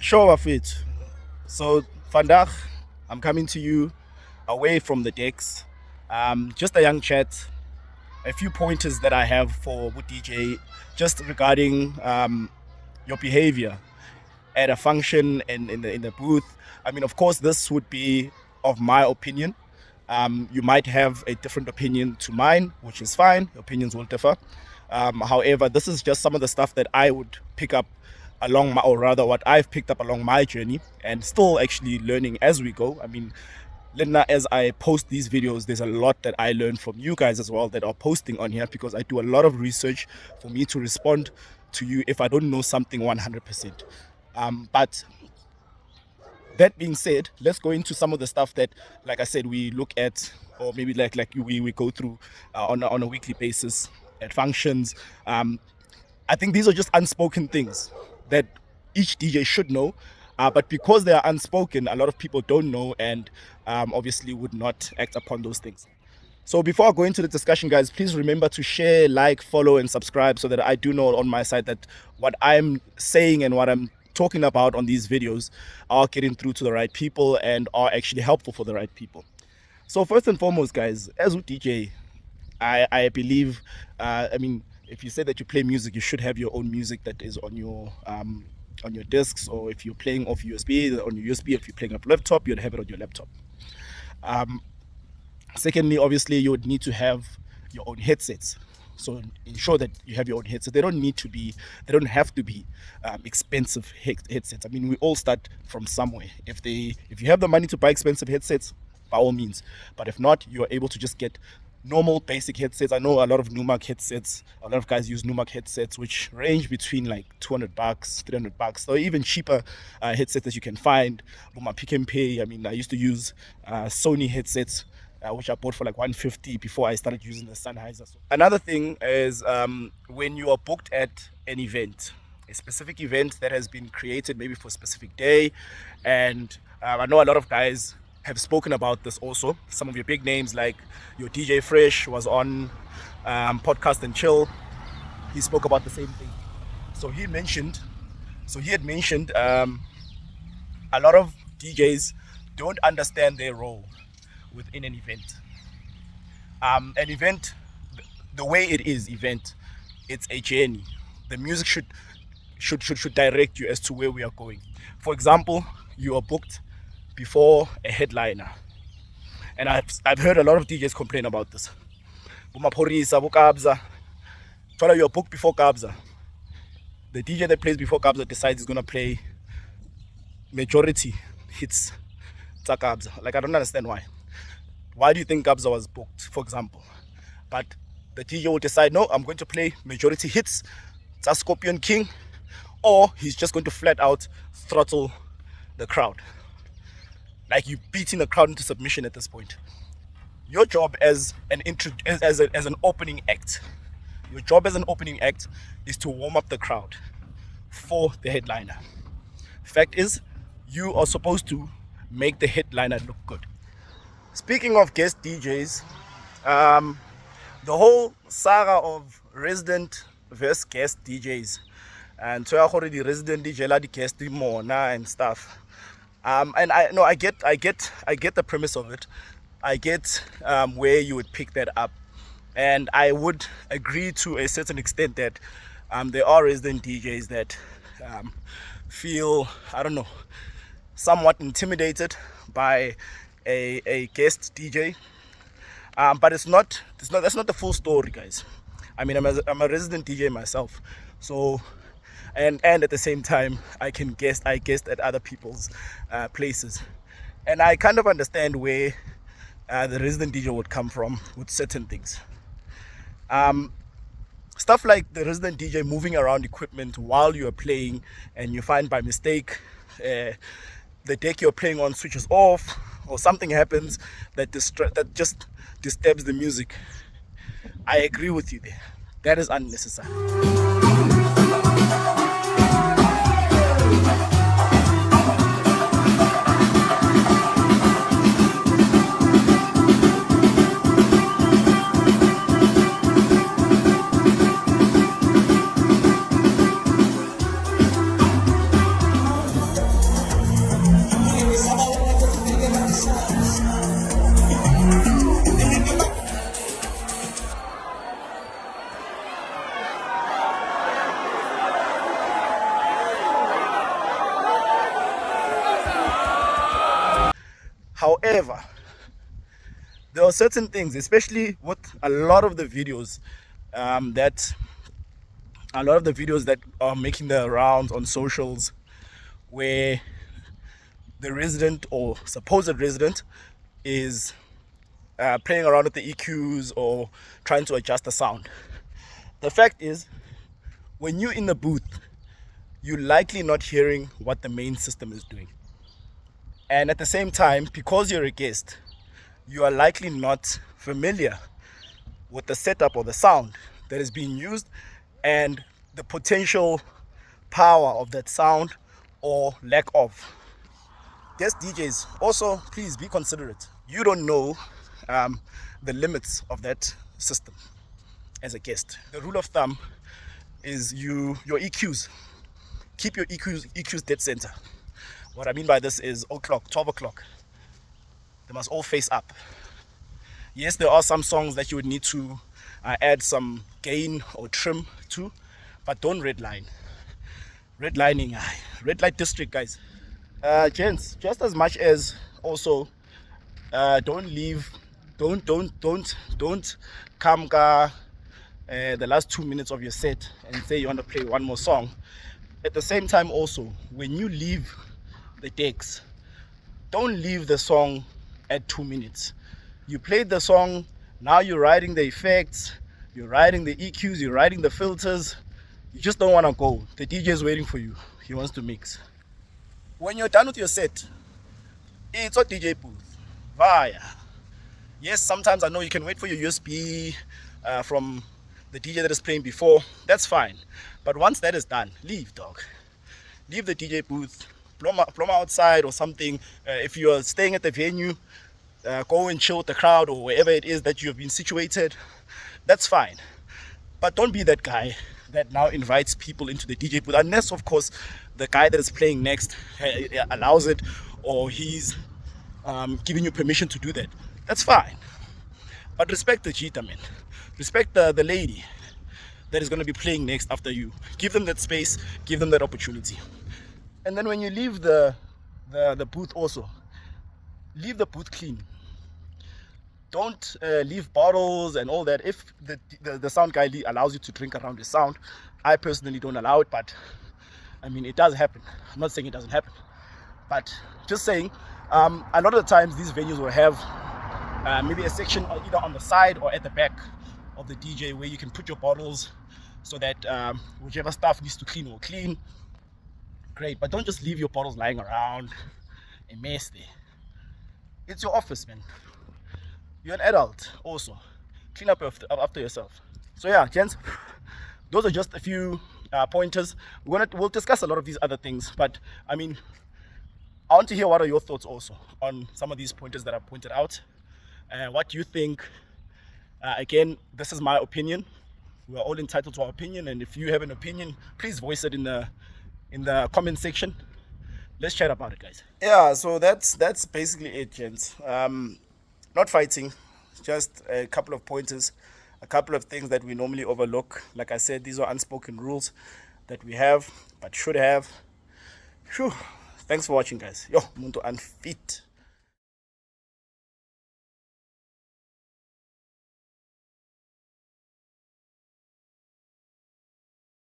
Sure of it. So, Vandag, I'm coming to you away from the decks. Just a young chat, a few pointers that I have for Wood DJ, just regarding your behavior at a function and in the booth. I mean, of course, this would be of my opinion. You might have a different opinion to mine, which is fine. Opinions will differ. However, this is just some of the stuff that I would pick up along my, or rather, what I've picked up along my journey, and still actually learning as we go. I mean, Linda, as I post these videos, there's a lot that I learn from you guys as well that are posting on here, because I do a lot of research for me to respond to you if I don't know something 100%. But that being said, let's go into some of the stuff that, like I said, we look at, or maybe we go through on a weekly basis at functions. I think these are just unspoken things that each DJ should know. But because they are unspoken, a lot of people don't know, and obviously would not act upon those things. So before I go into the discussion, guys, please remember to share, like, follow, and subscribe, so that I do know on my side that what I'm saying and what I'm talking about on these videos are getting through to the right people and are actually helpful for the right people. So first and foremost, guys, as a DJ, I believe, I mean, if you say that you play music, you should have your own music that is on your discs, or if you're playing off USB, on your USB. If you're playing up laptop, you'd have it on your laptop. Secondly, obviously, you would need to have your own headsets. So ensure that you have your own headsets. They don't have to be expensive headsets. I mean, we all start from somewhere. If you have the money to buy expensive headsets, by all means. But if not, you are able to just get normal basic headsets. I know a lot of Numark headsets. A lot of guys use Numark headsets, which range between like $200, $300, or even cheaper headsets that you can find. Buma Pick and Pay. I mean, I used to use Sony headsets, which I bought for like $150 before I started using the Sennheiser. Another thing is when you are booked at an event, a specific event that has been created maybe for a specific day, and I know a lot of guys have spoken about this also. Some of your big names, like your DJ Fresh was on Podcast and Chill. He spoke about the same thing. So he had mentioned a lot of DJs don't understand their role within an event. An event, the way it is, it's a journey. The music should direct you as to where we are going. For example, you are booked before a headliner, and I've heard a lot of DJs complain about this. You're booked before Kabza. The DJ that plays before Kabza decides he's gonna play majority hits to Kabza. Like, I don't understand why. Why do you think Kabza was booked, for example? But the DJ will decide, no, I'm going to play majority hits, it's a Scorpion King, or he's just going to flat out throttle the crowd. Like, you beating the crowd into submission at this point. Your job as an opening act, is to warm up the crowd for the headliner. Fact is, you are supposed to make the headliner look good. Speaking of guest DJs, the whole saga of resident versus guest DJs, and so already resident DJ la the guest mona and stuff. And I get the premise of it. I get where you would pick that up, and I would agree to a certain extent that there are resident DJs that feel, I don't know, somewhat intimidated by a guest DJ. But that's not the full story, guys. I mean, I'm a resident DJ myself, so and at the same time I guest at other people's places, and I kind of understand where the resident DJ would come from with certain things. Stuff like the resident DJ moving around equipment while you are playing, and you find by mistake the deck you're playing on switches off, or something happens that just disturbs the music. I agree with you there. That is unnecessary. However, there are certain things, especially with a lot of the videos that are making the rounds on socials, where the resident or supposed resident is playing around with the EQs or trying to adjust the sound. The fact is, when you're in the booth, you're likely not hearing what the main system is doing. And at the same time, because you're a guest, you are likely not familiar with the setup or the sound that is being used and the potential power of that sound or lack of. Guest DJs, also please be considerate. You don't know the limits of that system as a guest. The rule of thumb is your EQs. Keep your EQs dead center. What I mean by this is 0 o'clock, 12 o'clock. They must all face up. Yes, there are some songs that you would need to add some gain or trim to, but don't redline. Redlining, red light district, guys. Gents, just as much as also, don't come the last 2 minutes of your set and say you want to play one more song. At the same time, also, when you leave the decks, don't leave the song at 2 minutes. You played the song, now you're writing the effects, you're writing the EQs, you're writing the filters. You just don't want to go. The DJ is waiting for you. He wants to mix. When you're done with your set, it's a DJ booth. Via. Yes, sometimes I know you can wait for your USB from the DJ that is playing before. That's fine. But once that is done, leave, dog. Leave the DJ booth. Plumb outside or something. If you are staying at the venue, go and chill with the crowd or wherever it is that you have been situated. That's fine. But don't be that guy that now invites people into the DJ booth, unless of course the guy that is playing next allows it, or he's giving you permission to do that. That's fine. But respect the cheetah, man. Respect the lady that is going to be playing next after you. Give them that space, give them that opportunity. And then when you leave the booth also, leave the booth clean. Don't leave bottles and all that. If the sound guy allows you to drink around the sound, I personally don't allow it, but I mean, it does happen. I'm not saying it doesn't happen, but just saying, a lot of the times these venues will have maybe a section either on the side or at the back of the DJ where you can put your bottles so that whichever stuff needs to clean will clean. Great, but don't just leave your bottles lying around, a mess there. It's your office, man. You're an adult also. Clean up after yourself. So yeah, gents, those are just a few pointers. We'll discuss a lot of these other things, but I mean, I want to hear what are your thoughts also on some of these pointers that I pointed out. What do you think? Again, this is my opinion. We are all entitled to our opinion, and if you have an opinion, please voice it in the comment section. Let's chat about it, guys. Yeah, so that's basically it, gents. Not fighting, just a couple of pointers, a couple of things that we normally overlook. Like I said, these are unspoken rules that we have but should have. Whew. Thanks for watching, guys. Yo, muntu unfit.